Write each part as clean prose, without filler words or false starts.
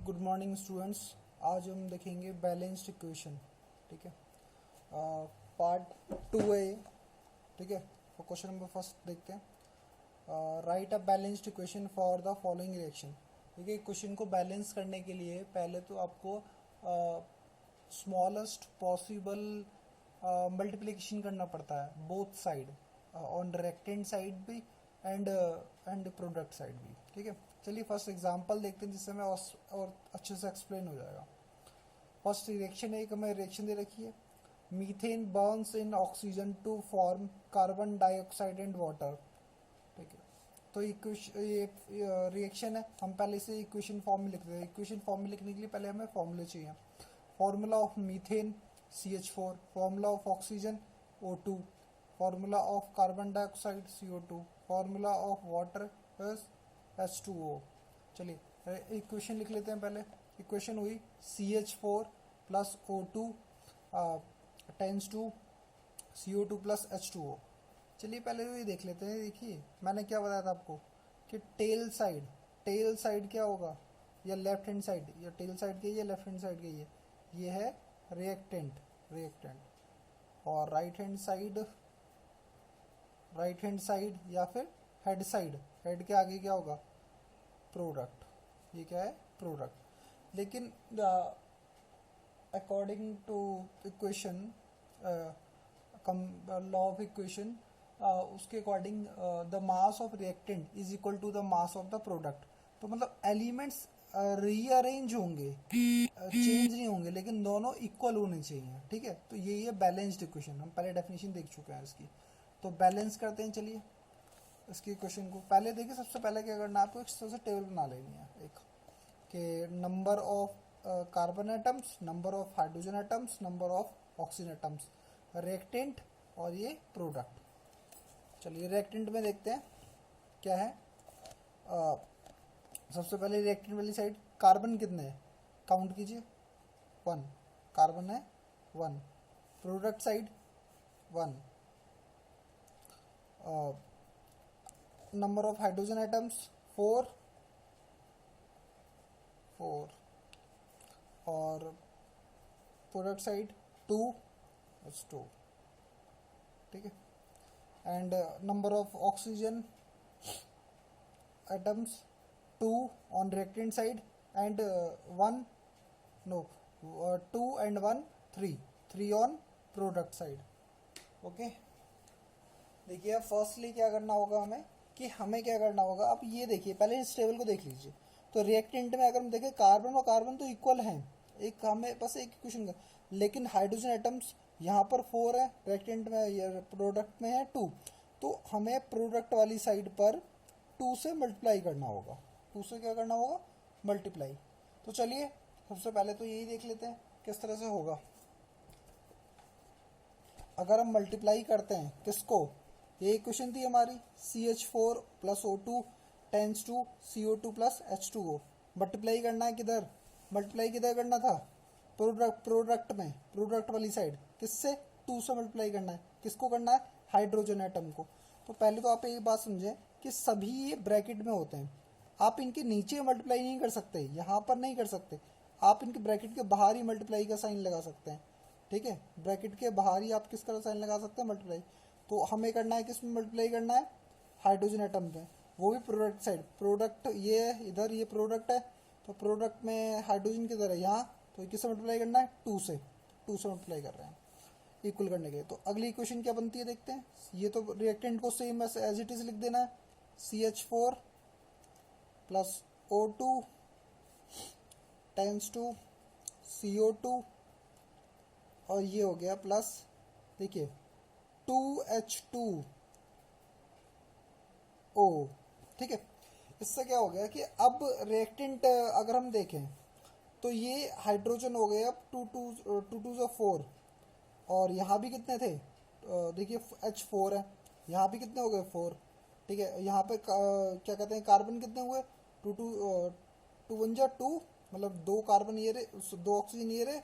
Good morning students. आज हम देखेंगे बैलेंस्ड इक्वेशन। ठीक है, पार्ट 2 है। ठीक है, तो क्वेश्चन नंबर फर्स्ट देखते हैं। Right a balanced equation for the following reaction. ठीक है, क्वेश्चन को बैलेंस करने के लिए पहले तो आपको स्मॉलेस्ट पॉसिबल मल्टीप्लिकेशन करना पड़ता है, both side, on reactant side भी एंड प्रोडक्ट साइड भी। ठीक है, चलिए फर्स्ट एग्जांपल देखते हैं जिससे हमें और अच्छे से एक्सप्लेन हो जाएगा। फर्स्ट रिएक्शन है, एक हमें रिएक्शन दे रखी है, methane burns in oxygen to form carbon dioxide and water. ठीक है, तो ये रिएक्शन है, हम पहले से इक्वेशन फॉर्म में लिखते हैं। इक्वेशन फॉर्म में लिखने के लिए पहले हमें फॉर्मूले चाहिए। Formula of methane CH4, formula of oxygen O2, formula of carbon dioxide CO2, formula of water H2O। चलिए इक्वेशन लिख लेते हैं। पहले इक्वेशन हुई CH4 plus O2 tends to CO2 plus H2O। चलिए पहले तो ये देख लेते हैं। देखिए मैंने क्या बताया था आपको कि टेल साइड क्या होगा, या लेफ्ट हैंड साइड, या टेल साइड की, या लेफ्ट हैंड साइड की, ये है रिएक्टेंट, और राइट हैंड साइड या फिर हेड साइड, हेड के आगे क्या होगा, प्रोडक्ट। ये क्या है, प्रोडक्ट। लेकिन according to equation, law of equation, उसके according the mass of reactant is equal to the mass of the product. तो मतलब एलिमेंट्स रीअरेंज होंगे, चेंज नहीं होंगे, लेकिन दोनों इक्वल होने चाहिए। ठीक है, तो यही है बैलेंस्ड इक्वेशन। हम पहले डेफिनेशन देख चुके हैं इसकी, तो बैलेंस करते हैं। चलिए इसकी इक्वेशन को पहले देखिए। सबसे पहले क्या करना है आपको, एक सबसे टेबल बना लेनी है, एक के number of carbon atoms, number of hydrogen atoms, number of oxygen atoms, reactant और ये प्रोडक्ट। चलिए रिएक्टेंट में देखते हैं क्या है। सबसे पहले रिएक्टेंट वाली साइड कार्बन कितने हैं, काउंट कीजिए, 1 कार्बन है, 1। Product side 1। Number of hydrogen atoms 4 और प्रोडक्ट साइड 2 H2। ठीक है, and number of oxygen atoms 2 on reactant side and 1 no 2 and 1 3 on product side। Okay, देखिए अब फर्स्टली क्या करना होगा हमें क्या करना होगा। अब ये देखिए, पहले इस टेबल को देख लीजिए। तो रिएक्टेंट में अगर हम देखें, कार्बन और कार्बन तो इक्वल हैं, एक हमें बस एक इक्वेशन का, लेकिन हाइड्रोजन एटम्स यहाँ पर 4 है, रिएक्टेंट में, प्रोडक्ट में है 2। तो हमें प्रोडक्ट वाली साइड पर 2 से मल्टीप्लाई करना होगा, 2 से क्या करना होगा, मल्टीप्लाई। तो चलिए सबसे पहले तो यही देख लेते हैं किस तरह से होगा। अगर हम मल्टीप्लाई करते हैं किसको, ये इक्वेशन थी हमारी CH4 plus O2 tends to CO2 plus H2O। Multiply करना है किधर, मल्टीप्लाई किधर करना था, प्रोडक्ट में, प्रोडक्ट वाली साइड, किससे, 2 से मल्टीप्लाई करना है। किसको करना है, हाइड्रोजन एटम को। तो पहले तो आप एक बात समझें कि सभी ये ब्रैकेट में होते हैं, आप इनके नीचे मल्टीप्लाई नहीं कर सकते, यहाँ पर नहीं कर सकते, आप इनके ब्रैकेट के बाहर ही मल्टीप्लाई का साइन लगा सकते हैं। ठीक है, ब्रैकेट के बाहर ही आप किसका साइन लगा सकते हैं, मल्टीप्लाई। तो हमें करना है किस में मल्टीप्लाई करना है, हाइड्रोजन एटम में, वो भी प्रोडक्ट साइड। प्रोडक्ट ये है इधर, ये प्रोडक्ट है, तो प्रोडक्ट में हाइड्रोजन किधर है, यहाँ, तो किससे मल्टीप्लाई करना है, 2 से मल्टीप्लाई कर रहे हैं इक्वल करने के लिए। तो अगली इक्वेशन क्या बनती है देखते हैं। ये तो रिएक्टेंट को सेम एज इट इज लिख देना है, CH4 plus O2 tends to CO2 और ये हो गया प्लस, देखिए 2H2O। ठीक है, इससे क्या हो गया कि अब रिएक्टेंट अगर हम देखें तो ये हाइड्रोजन हो गया, अब 2 4, और यहाँ भी कितने थे, देखिए H4 है, यहाँ भी कितने हो गए, 4। ठीक है, यहाँ पे क्या कहते हैं, कार्बन कितने हुए, 2 1 2, मतलब 2 कार्बन ये रहे, 2 ऑक्सीजन ये रहे,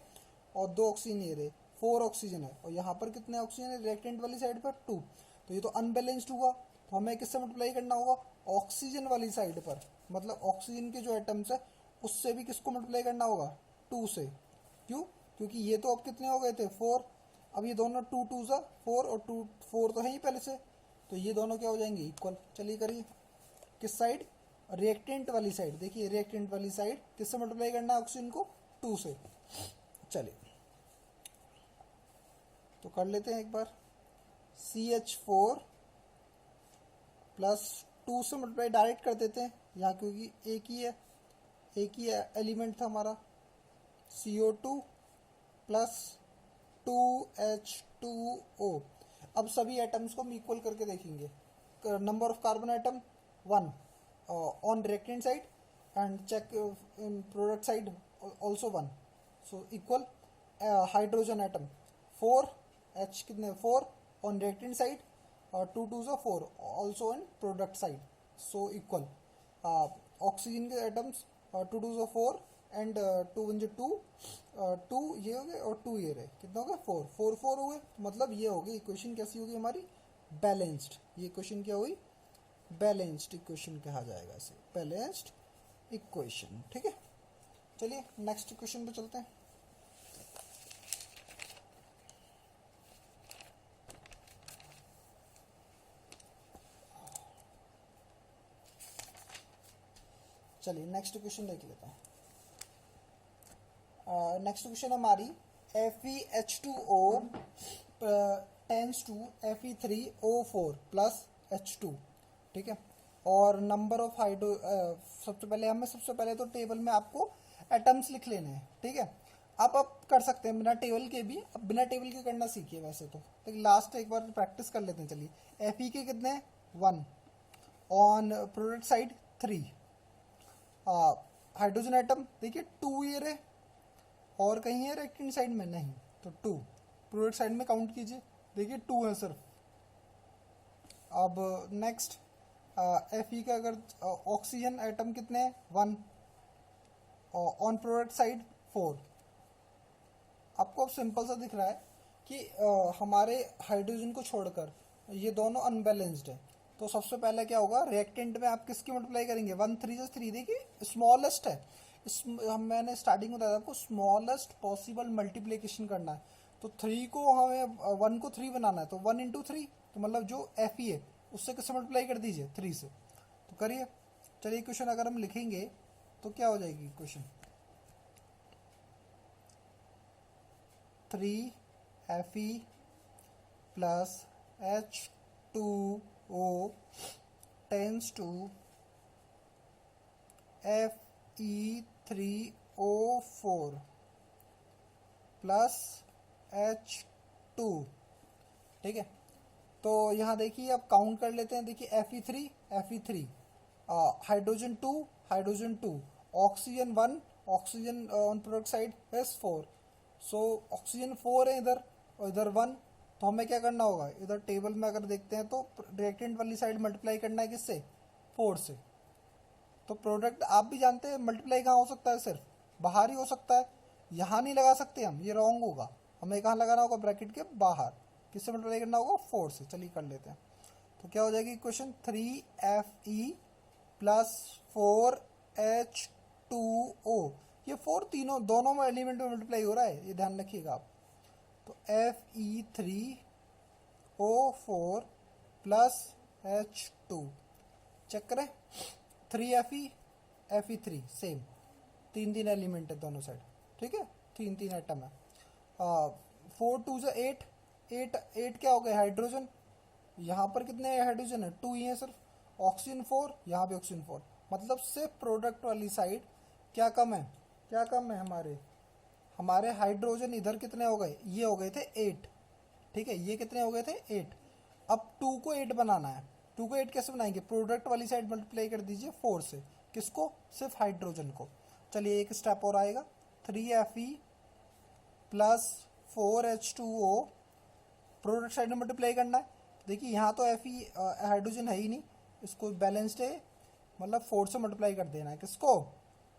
और 2 ऑक्सीजन ये रहे, 4 ऑक्सीजन है। और यहाँ पर कितने ऑक्सीजन है, रिएक्टेंट वाली साइड पर 2। तो ये तो अनबैलेंस्ड हुआ, तो हमें किससे मल्टीप्लाई करना होगा, ऑक्सीजन वाली साइड पर, मतलब ऑक्सीजन के जो एटम्स है उससे भी किसको मल्टीप्लाई करना होगा, 2 से। क्यों? क्योंकि ये तो अब कितने हो गए थे, 4। अब ये दोनों 2 2 ज़ा 4 और 2 4 तो है ही पहले से, तो ये दोनों क्या हो जाएंगे, इक्वल। चलिए करिए, किस साइड, रिएक्टेंट वाली साइड। देखिए रिएक्टेंट वाली साइड किससे मल्टीप्लाई करना है ऑक्सीजन को, 2 से। चलिए तो कर लेते हैं एक बार, CH4 प्लस 2 से मल्टीप्लाई डायरेक्ट कर देते हैं यहाँ, क्योंकि एक ही एलिमेंट था हमारा। CO2 plus 2H2O। अब सभी एटम्स को हम इक्वल करके देखेंगे। Number of carbon atom 1 on reactant side and check in product side also 1, so equal. Hydrogen atom 4, H कितने 4 ऑन रिएक्टेंट साइड, 2 2 ज़ा 4 also in product side, so equal. Oxygen के atoms 2 2 ज़ा 4 and 2 1 2, 2 ये हो गए और 2 ये रहे, कितना हो गया 4 4 4 हो गए। मतलब ये होगी इक्वेशन कैसी होगी हमारी, बैलेंस्ड। ये इक्वेशन क्या हुई, बैलेंस्ड इक्वेशन कहा जाएगा इसे, बैलेंस्ड इक्वेशन। ठीक है, चलिए नेक्स्ट इक्वेशन पे चलते हैं। चलिए नेक्स्ट क्वेश्चन देख लेते हैं। नेक्स्ट क्वेश्चन हमारी FeH2O tense to Fe3O4 plus H2। ठीक है, और नंबर ऑफ हाइड्रो सबसे पहले तो टेबल में आपको एटम्स लिख लेने हैं। ठीक है, आप कर सकते हैं बिना टेबल के भी, अब बिना टेबल के करना सीखिए वैसे तो, लेकिन लास्ट एक बार प्रैक्टिस कर लेते हैं। चलिए Fe के कितने हैं, 1 on product side 3। Hydrogen atom देखिए 2 ये रहे, और कहीं है रिएक्टेंट साइड में नहीं, तो 2 प्रोडक्ट साइड में काउंट कीजिए, देखिए 2 है सिर्फ। अब नेक्स्ट Fe का अगर ऑक्सीजन एटम कितने हैं, 1 ऑन प्रोडक्ट साइड 4। आपको अब सिंपल सा दिख रहा है कि हमारे हाइड्रोजन को छोड़कर ये दोनों अनबैलेंस्ड है, तो सबसे पहले क्या होगा, रिएक्टेंट में आप किसकी मल्टीप्लाई करेंगे, 1 3 से 3। देखिए स्मॉलेस्ट है, मैंने स्टार्टिंग में बताया आपको स्मॉलेस्ट पॉसिबल मल्टीप्लिकेशन करना है, तो 3 को हमें 1 को 3 बनाना है, तो 1 इंटू 3, तो मतलब जो Fe है उससे किससे मल्टीप्लाई कर दीजिए, 3 से। तो करिए, चलिए क्वेश्चन अगर हम लिखेंगे तो क्या हो जाएगी question, 3 Fe plus H2O tends to Fe3O4 plus H2। ठीक है, तो यहाँ देखिए अब काउंट कर लेते हैं। देखिए Fe3 hydrogen 2 oxygen 1, oxygen on product side is 4, so oxygen 4 है इधर और इधर 1, तो हमें क्या करना होगा, इधर टेबल में अगर देखते हैं तो रिएक्टेंट वाली साइड मल्टीप्लाई करना है किससे, 4 से। तो प्रोडक्ट आप भी जानते हैं मल्टीप्लाई कहाँ हो सकता है, सिर्फ बाहर ही हो सकता है, यहाँ नहीं लगा सकते हम, ये रॉन्ग होगा। हमें कहाँ लगाना होगा, ब्रैकेट के बाहर। किससे मल्टीप्लाई करना होगा, 4 से। चलिए कर लेते हैं, तो क्या हो जाएगी क्वेश्चन, 3Fe प्लस 4H2O। ये 4 दोनों में एलिमेंट में मल्टीप्लाई हो रहा है, ये ध्यान रखिएगा आप। तो Fe3O4 प्लस H2, चेक करें, 3Fe Fe3 सेम, 3 एलिमेंट है दोनों साइड। ठीक है, 3 एटम है। 4 2 से 8 क्या हो गया, हाइड्रोजन। यहाँ पर कितने हाइड्रोजन है, 2 ही है सिर्फ। ऑक्सीजन 4, यहाँ पे ऑक्सीजन 4, मतलब सिर्फ प्रोडक्ट वाली साइड क्या कम है, हमारे हाइड्रोजन इधर कितने हो गए, ये हो गए थे 8। ठीक है, ये कितने हो गए थे, 8। अब 2 को 8 बनाना है, 2 को 8 कैसे बनाएंगे, प्रोडक्ट वाली साइड मल्टीप्लाई कर दीजिए 4 से, किसको, सिर्फ हाइड्रोजन को। चलिए एक स्टेप और आएगा, 3Fe plus 4H2O product side में मल्टीप्लाई करना है। देखिए यहाँ तो Fe हाइड्रोजन है ही नहीं, इसको बैलेंस्ड है, मतलब 4 से मल्टीप्लाई कर देना है, किसको,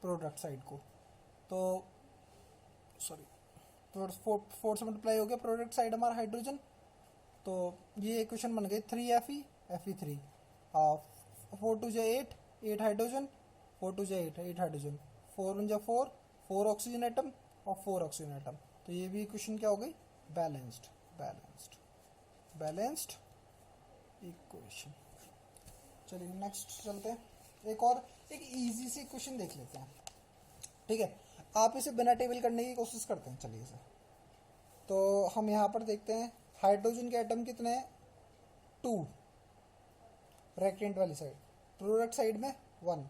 प्रोडक्ट साइड को। तो सॉरी, 4 से मल्टीप्लाई हो गया प्रोडक्ट साइड हमारा हाइड्रोजन, तो ये इक्वेशन बन गई 3Fe Fe3। 4 2 से 8 हाइड्रोजन, 4 2 से 8 हाइड्रोजन, 4 वन जा 4, 4 ऑक्सीजन एटम और 4 ऑक्सीजन एटम, तो ये भी इक्वेशन क्या हो गई, बैलेंस्ड, बैलेंस्ड, बैलेंस्ड इक्वेशन। चलिए नेक्स्ट चलते हैं, एक इजी सी इक्वेशन देख लेते हैं, ठीक है। आप इसे बिना टेबल करने की कोशिश करते हैं, चलिए इसे, तो हम यहाँ पर देखते हैं हाइड्रोजन के एटम कितने हैं, 2 रिएक्टेंट वाली साइड, प्रोडक्ट साइड में 1,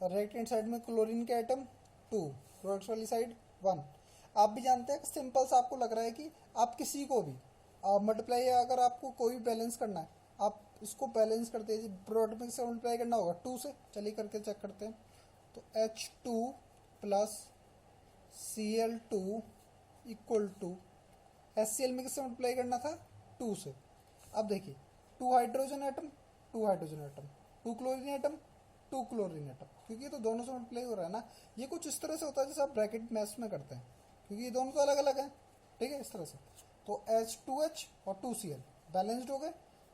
और रिएक्टेंट साइड में क्लोरीन के एटम 2, प्रोडक्ट वाली साइड 1। आप भी जानते हैं, सिंपल सा आपको लग रहा है कि आप किसी को भी मल्टीप्लाई, अगर आपको कोई भी बैलेंस करना है, आप इसको बैलेंस करते हैं, प्रोडक्ट में से मल्टीप्लाई करना होगा 2 से, चलिए करके चेक करते हैं। तो H2 plus Cl2 equal to HCl में किससे मल्टीप्लाई करना था, 2 से। अब देखिए 2 hydrogen atom, 2 hydrogen atom, 2 chlorine atom, 2 chlorine atom, क्योंकि ये तो दोनों से मल्टीप्लाई हो रहा है ना। ये कुछ इस तरह से होता है जैसे आप ब्रैकेट मैथ्स में करते हैं, क्योंकि ये दोनों तो अलग अलग हैं, ठीक है, इस तरह से। तो H2H और 2Cl बैलेंस्ड हो गए,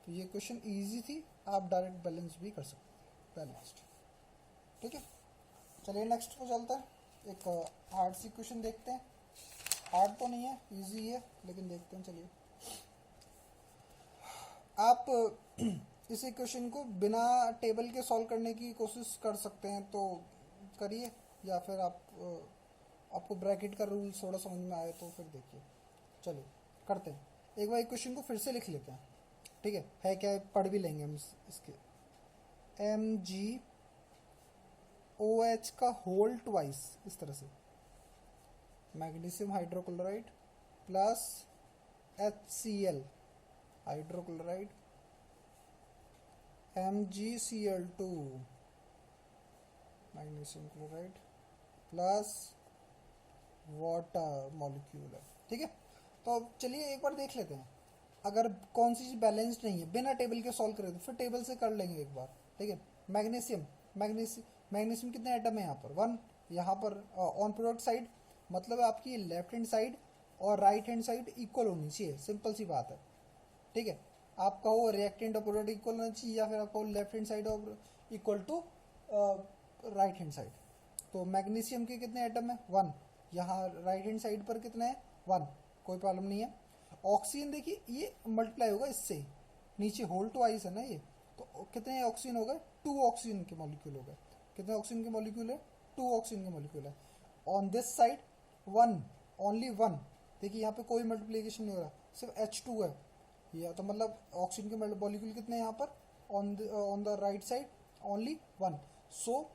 तो ये क्वेश्चन इजी थी, आप डायरेक्ट बैलेंस भी कर सकते हैं, बैलेंस्ड, ठीक है। चलिए नेक्स्ट पे चलता है, एक हार्ड सी क्वेश्चन देखते हैं, हार्ड तो नहीं है, इजी है, लेकिन देखते हैं। चलिए आप इस इक्वेशन को बिना टेबल के सॉल्व करने की कोशिश कर सकते हैं तो करिए, या फिर आपको ब्रैकेट का रूल थोड़ा समझ में आए तो फिर देखिए। चलिए करते हैं, एक बार इक्वेशन को फिर से लिख लेते हैं, ठीक है क्या, पढ़ भी लेंगे हम इसके, MgOH का होल ट्वाइस, इस तरह से, magnesium hydrochloride plus HCl hydrochloride, MgCl2 magnesium chloride plus water molecule है, ठीक है। तो अब चलिए एक बार देख लेते हैं, अगर कौन सी चीज़ बैलेंस्ड नहीं है, बिना टेबल के सॉल्व करें तो फिर टेबल से कर लेंगे एक बार, ठीक है। मैग्नीशियम कितने एटम है यहाँ पर, 1, यहाँ पर ऑन प्रोडक्ट साइड, मतलब आपकी लेफ्ट हैंड साइड और राइट हैंड साइड इक्वल होनी चाहिए, सिंपल सी बात है, ठीक है। आप कहो रिएक्टेंट और प्रोडक्ट इक्वल होना चाहिए, या फिर आप कहो लेफ्ट हैंड साइड और equal to right hand side. तो मैग्नीशियम के कितने एटम है, 1, यहाँ राइट हैंड साइड पर कितने हैं, 1, कोई प्रॉब्लम नहीं है। ऑक्सीजन देखिए ये मल्टीप्लाई होगा इससे, नीचे होल ट्वाइस है ना ये, तो कितने ऑक्सीजन हो गए, 2 ऑक्सीजन के मॉलिक्यूल हो गए, कितने ऑक्सीजन के मॉलिक्यूल है, 2 ऑक्सीजन के मॉलिक्यूल है। ऑन दिस साइड 1, ओनली 1, देखिए यहाँ पे कोई मल्टीप्लिकेशन नहीं हो रहा, सिर्फ H2 है, या तो मतलब ऑक्सीजन के मॉलिक्यूल कितने हैं यहाँ पर, on the right side only 1। So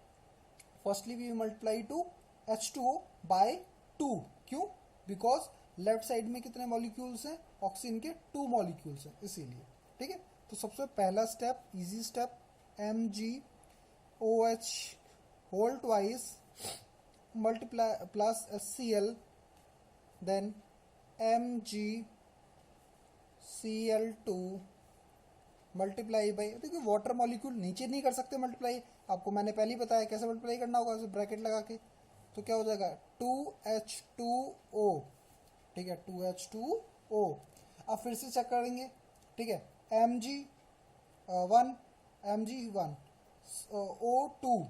firstly we multiply to H2O by 2, क्यों, बिकॉज लेफ्ट साइड में कितने मॉलिक्यूल्स हैं, ऑक्सीजन के 2 मॉलिक्यूल्स हैं, इसीलिए, ठीक है। तो सबसे पहला step, easy step, MgOH whole twice multiply plus HCl, then MgCl2 multiply by, देखिए वाटर मॉलिक्यूल नीचे नहीं कर सकते मल्टीप्लाई, आपको मैंने पहले ही बताया कैसे मल्टीप्लाई करना होगा, ब्रैकेट लगा के, तो क्या हो जाएगा 2H2O, ठीक है, 2H2O। अब फिर से चेक करेंगे, ठीक है, Mg1 O2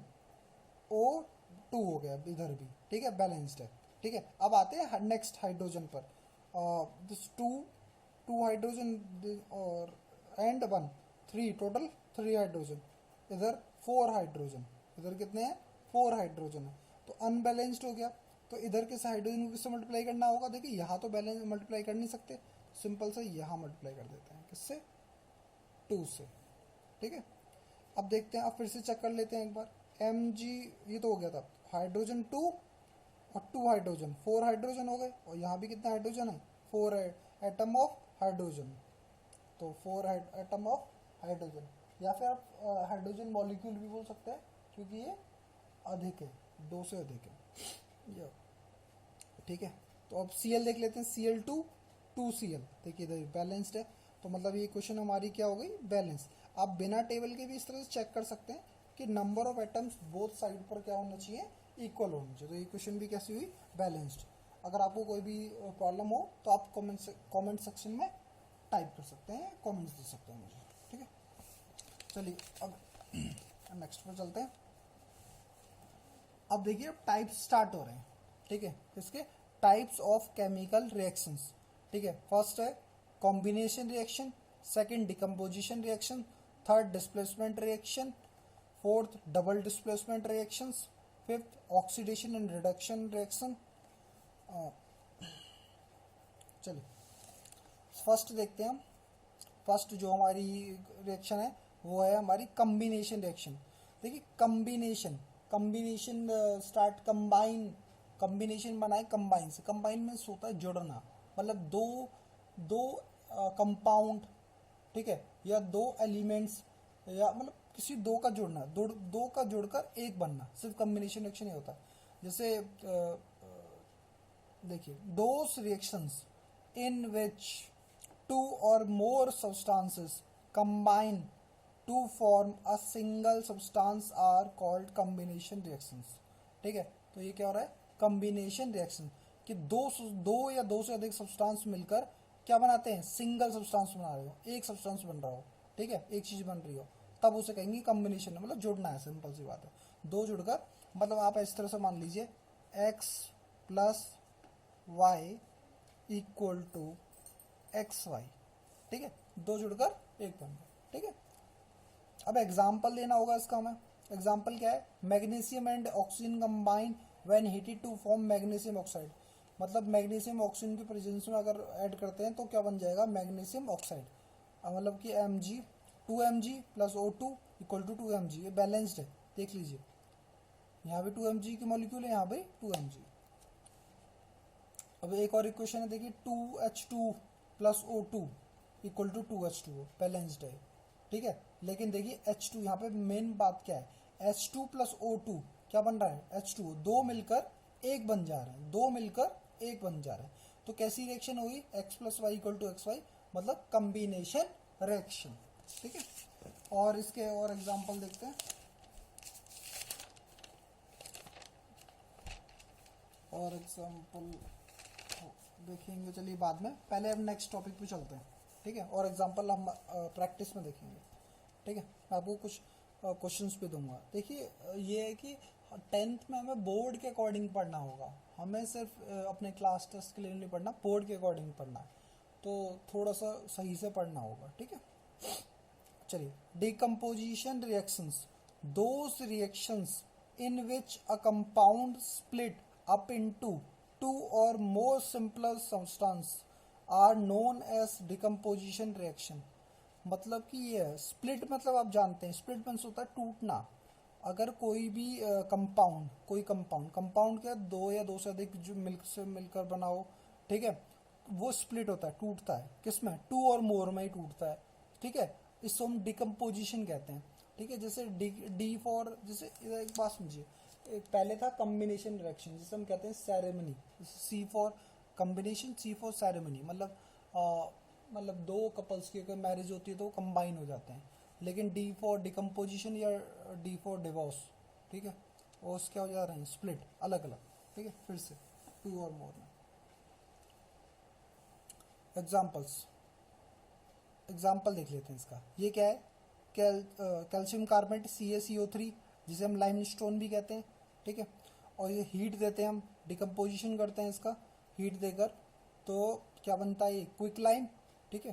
हो गया इधर भी, ठीक है, बैलेंस्ड है, ठीक है। अब आते हैं नेक्स्ट हाइड्रोजन पर, दिस 2 हाइड्रोजन और एंड 1, 3, टोटल 3 हाइड्रोजन, इधर 4 हाइड्रोजन, इधर कितने हैं, 4 हाइड्रोजन है, तो अनबैलेंस्ड हो गया। तो इधर के हाइड्रोजन को किससे मल्टीप्लाई करना होगा, देखिए यहाँ तो बैलेंस मल्टीप्लाई कर नहीं सकते, सिंपल से यहाँ मल्टीप्लाई कर देते हैं, किससे, 2 से, ठीक है। अब देखते हैं, अब फिर से चेक कर लेते हैं एक बार, Mg ये तो हो गया था, हाइड्रोजन 2 और 2 हाइड्रोजन, 4 हाइड्रोजन हो गए, और यहाँ भी कितना हाइड्रोजन है, 4 एटम ऑफ हाइड्रोजन, तो 4 एटम ऑफ हाइड्रोजन, या फिर आप हाइड्रोजन मॉलिक्यूल भी बोल सकते हैं, क्योंकि ये अधिक है, 2 से अधिक है, ठीक है। तो अब Cl देख लेते हैं, Cl2 2Cl, देखिए इधर बैलेंस्ड है, तो मतलब ये क्वेश्चन हमारी क्या हो गई, बैलेंस। आप बिना टेबल के भी इस तरह से चेक कर सकते हैं कि number of atoms both side पर क्या होना चाहिए, इक्वल होना चाहिए, तो ये क्वेश्चन भी कैसी हुई, बैलेंस्ड। अगर आपको कोई भी प्रॉब्लम हो तो आप कमेंट सेक्शन में टाइप कर सकते हैं, कमेंट्स दे सकते हैं मुझे, ठीक है। चलिए अब नेक्स्ट पर चलते हैं, अब देखिए टाइप्स स्टार्ट हो रहे हैं, ठीक है, इसके टाइप्स ऑफ केमिकल रिएक्शंस, ठीक है। फर्स्ट है combination reaction, second decomposition reaction, third displacement reaction, fourth double displacement reactions, fifth oxidation and reduction reaction. चलिए फर्स्ट देखते हैं हम। फर्स्ट जो हमारी रिएक्शन है वो है हमारी कम्बिनेशन रिएक्शन। देखिए कम्बिनेशन स्टार्ट कंबाइन, कम्बिनेशन बनाए कंबाइन से। कंबाइन में होता है जुड़ना, मतलब दो कंपाउंड, ठीक है, या दो एलिमेंट्स, या मतलब किसी दो का जुड़ना, दो का जुड़कर एक बनना, सिर्फ कम्बिनेशन रिएक्शन ही होता है। जैसे देखिए दोस reactions in which two or more substances combine to form a single substance are called combination reactions, ठीक है। तो ये क्या हो रहा है, कॉम्बिनेशन रिएक्शन, कि दो या दो से अधिक सब्सटेंस मिलकर क्या बनाते हैं, सिंगल सब्सटेंस बना रहे हो, एक सब्सटेंस बन रहा हो, ठीक है, एक चीज बन रही हो, तब उसे कहेंगे कॉम्बिनेशन, मतलब जुड़ना है, सिंपल सी बात है। दो जुड़कर, मतलब आप इस तरह से मान लीजिए x plus Y equal to X Y, ठीक है, दो जुड़कर एक बन गया, ठीक है। अब एग्जाम्पल देना होगा इसका हमें। एग्जाम्पल क्या है, magnesium and oxygen combine when heated to form magnesium oxide, मतलब मैग्नीशियम ऑक्सीजन की प्रेजेंस में अगर ऐड करते हैं तो क्या बन जाएगा, मैग्नीशियम ऑक्साइड। मतलब कि Mg 2Mg plus O2 equal to 2Mg, ये बैलेंस्ड है, देख लीजिए, यहाँ पे 2Mg की मॉलिक्यूल है, यहाँ पे 2Mg। अब एक और इक्वेशन है, देखिए 2H2 plus O2 equal to 2H2O, balanced है, ठीक है। लेकिन देखिए H2, यहाँ पे मेन बात क्या है, H2 प्लस O2 क्या बन रहा है, H2O, दो मिलकर एक बन जा रहे हैं, दो मिलकर एक बन जा रहे हैं। तो कैसी रिएक्शन होगी, x plus Y equal to X Y, मतलब कम्बिनेशन रिएक्शन, ठीक है। और इसके और एग्जाम्पल देखते हैं, और एग्जाम्पल देखेंगे, चलिए बाद में, पहले हम नेक्स्ट टॉपिक पे चलते हैं, ठीक है। और एग्जांपल हम प्रैक्टिस में देखेंगे, ठीक है। मैं आपको कुछ क्वेश्चंस भी दूंगा। देखिए ये है कि 10th में हमें बोर्ड के अकॉर्डिंग पढ़ना होगा, हमें सिर्फ अपने क्लास टेस्ट के लिए नहीं पढ़ना, बोर्ड के अकॉर्डिंग पढ़ना है, तो थोड़ा सा सही से पढ़ना होगा, ठीक है। चलिए decomposition reactions, those reactions in which a compound split up into two or more simpler substance are known as decomposition reaction। मतलब कि ये है स्प्लिट, मतलब आप जानते हैं स्प्लिट मीन्स होता है टूटना। अगर कोई भी कंपाउंड क्या, दो या दो से अधिक जो मिलकर बनाओ, ठीक है, वो स्प्लिट होता है, टूटता है, किसमें, टू और मोर में ही टूटता है, ठीक है। इसको हम डिकम्पोजिशन कहते हैं, ठीक है। जैसे डी फॉर, जैसे एक बात समझिए, पहले था कॉम्बिनेशन रिएक्शन जिसे हम कहते हैं ceremony, C for combination, C for ceremony, मतलब दो कपल्स की अगर मैरिज होती है तो वो कंबाइन हो जाते हैं। लेकिन डी फॉर डिकम्पोजिशन या डी फॉर डिवोर्स, ठीक है, और उसके क्या हो जा रहे हैं, स्प्लिट, अलग अलग, ठीक है, फिर से टू और मोर में। एग्जाम्पल देख लेते हैं इसका। ये क्या है, कैल्शियम कार्बोनेट CaCO3, जिसे हम लाइमस्टोन भी कहते हैं, ठीक है। और ये हीट देते हैं, हम डिकम्पोजिशन करते हैं इसका हीट देकर, तो क्या बनता है, ये क्विक लाइम, ठीक है,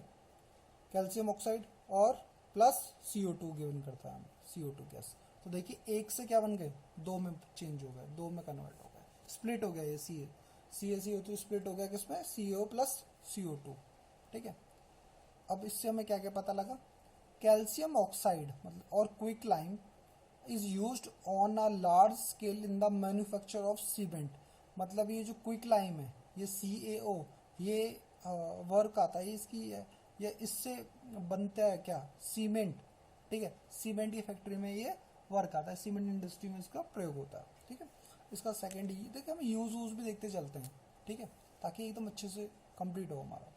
कैल्शियम ऑक्साइड और प्लस CO2 गिवन करता है हमें, CO2 गैस। तो देखिए एक से क्या बन गए, दो में चेंज हो गए, दो में कन्वर्ट हो गए, स्प्लिट हो गया, ये CaCO2 स्प्लिट हो गया किसमें, CO प्लस CO2, ठीक है। अब इससे हमें क्या क्या पता लगा, कैल्शियम ऑक्साइड मतलब और quick lime is used on a large scale in the manufacture of cement. मतलब ये जो क्विक लाइम है, ये CaO, ये वर्क आता है इसकी, ये इससे बनता है क्या, सीमेंट, ठीक है। सीमेंट की फैक्ट्री में ये वर्क आता है, सीमेंट इंडस्ट्री में इसका प्रयोग होता है, ठीक है। इसका सेकेंड देखिए हम यूज भी देखते चलते हैं, ठीक है, ताकि एकदम अच्छे से कंप्लीट हो हमारा।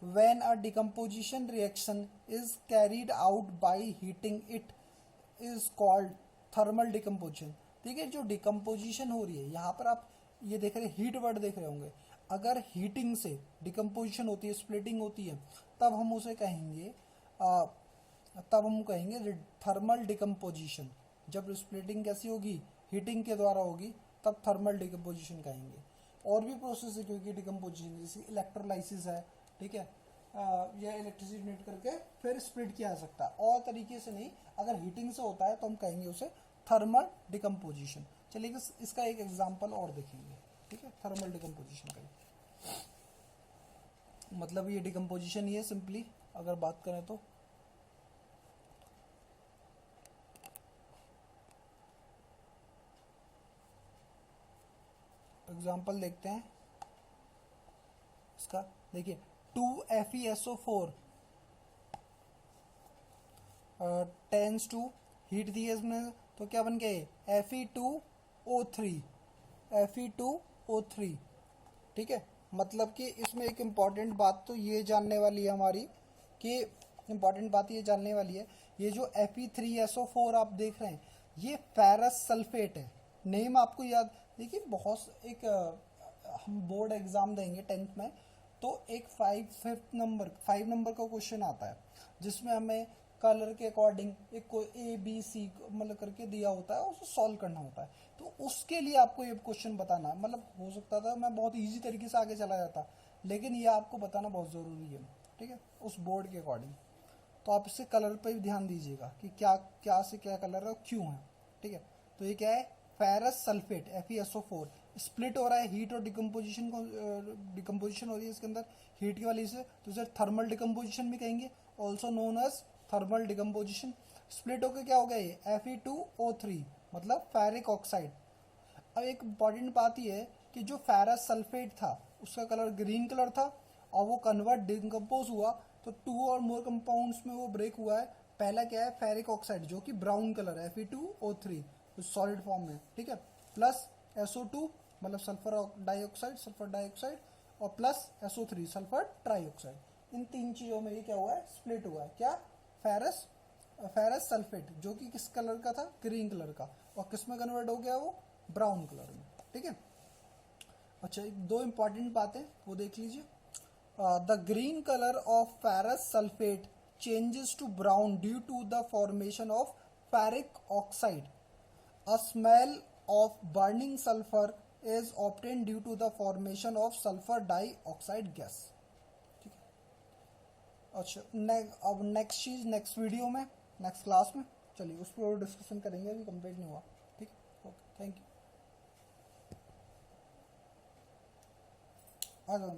When a decomposition reaction is carried out by heating it is called thermal decomposition। ठीक है, जो डिकम्पोजिशन हो रही है, यहाँ पर आप ये देख रहे हैं, हीट वर्ड देख रहे होंगे। अगर हीटिंग से डिकम्पोजिशन होती है, स्प्लिटिंग होती है, तब हम उसे कहेंगे थर्मल डिकम्पोजिशन। जब स्प्लिटिंग कैसी होगी, हीटिंग के द्वारा होगी तब थर्मल डिकम्पोजिशन कहेंगे। और भी प्रोसेस है क्योंकि डिकम्पोजिशन, जैसे इलेक्ट्रोलाइसिस है, ठीक है, यह इलेक्ट्रिसिटी जनरेट करके फिर स्प्लिट किया जा सकता है, और तरीके से नहीं, अगर हीटिंग से होता है तो हम कहेंगे उसे थर्मल डिकम्पोजिशन। चलिए इसका एक एग्जांपल और देखेंगे, ठीक है, थर्मल डिकम्पोजिशन का। मतलब ये डिकम्पोजिशन ही है सिंपली अगर बात करें तो। एग्जांपल देखते हैं इसका। देखिए 2FeSO4 टेंस टू हीट दी है इसमें, तो क्या बन गए Fe2O3, Fe2O3, ठीक है। मतलब कि इसमें एक इम्पॉर्टेंट बात तो ये जानने वाली है हमारी, कि इम्पॉर्टेंट बात ये जानने वाली है, ये जो Fe3SO4 आप देख रहे हैं ये फेरस सल्फेट है। नेम आपको याद, देखिए बहुत एक हम बोर्ड एग्जाम देंगे 10th में, तो एक 5 नंबर का क्वेश्चन आता है जिसमें हमें कलर के अकॉर्डिंग एक कोई ABC मतलब करके दिया होता है, उसको सॉल्व करना होता है। तो उसके लिए आपको ये क्वेश्चन बताना, मतलब हो सकता था मैं बहुत इजी तरीके से आगे चला जाता, लेकिन ये आपको बताना बहुत ज़रूरी है, ठीक है, उस बोर्ड के अकॉर्डिंग। तो आप इससे कलर पर भी ध्यान दीजिएगा कि क्या क्या से क्या कलर है और क्यों है, ठीक है। तो ये क्या है, फेरस सल्फेट FeSO4 स्प्लिट हो रहा है, हीट और डिकम्पोजिशन को डिकम्पोजिशन हो रही है इसके अंदर हीट की वजह से, तो इसे थर्मल डिकम्पोजिशन भी कहेंगे, also known as thermal decomposition. Split होकर क्या हो गया ये Fe2O3 मतलब फेरिक ऑक्साइड। अब एक इम्पॉर्टेंट बात यह है कि जो फेरस सल्फेट था उसका कलर ग्रीन कलर था, और वो कन्वर्ट डिकम्पोज हुआ तो 2 और मोर कंपाउंड्स में वो ब्रेक हुआ है। पहला क्या है, फेरिक ऑक्साइड जो कि ब्राउन कलर है Fe2O3 सॉलिड फॉर्म में, ठीक है, प्लस SO2 मतलब सल्फर डाइऑक्साइड और प्लस SO3 सल्फर ट्राइऑक्साइड। इन 3 चीज़ों में ये क्या हुआ है, स्प्लिट हुआ है। क्या, फेरस सल्फेट जो कि किस कलर का था, ग्रीन कलर का, और किस में कन्वर्ट हो गया वो, ब्राउन कलर में, ठीक है। अच्छा, एक 2 इंपॉर्टेंट बातें वो देख लीजिए। The green colour of ferrous sulphate changes to brown due to the formation of ferric oxide. A smell of burning sulfur is obtained due to the formation of sulfur dioxide gas, ठीक है। अच्छा, अब next चीज़ next video में, next class में, चलिए उस पर discussion करेंगे, अभी कंप्लीट नहीं हुआ, ठीक है। Okay, thank you. आ जाओ।